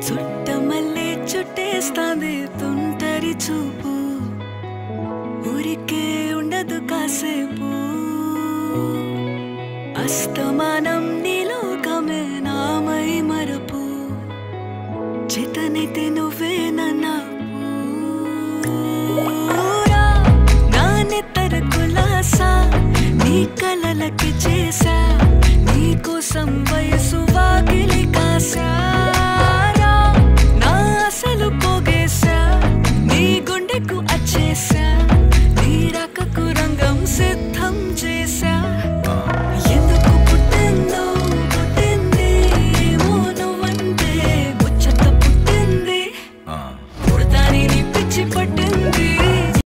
చుట్టమల్లే చుట్టేస్తాంది తుంటరి చూపు ఊరికే ఉండదు కాసేపు అస్తమానం నీలోకమే నామై మరపు చేతనైతే నువ్వే నన్నా నా నెత్తర కులాసా నీ కలలకి చేసా నీ కోసం వయసు వాకిలి కాసా నా అసలు పోగేసా నీ గుండెకు అచ్చేసా నీ రకకు రంగం సిద్ధ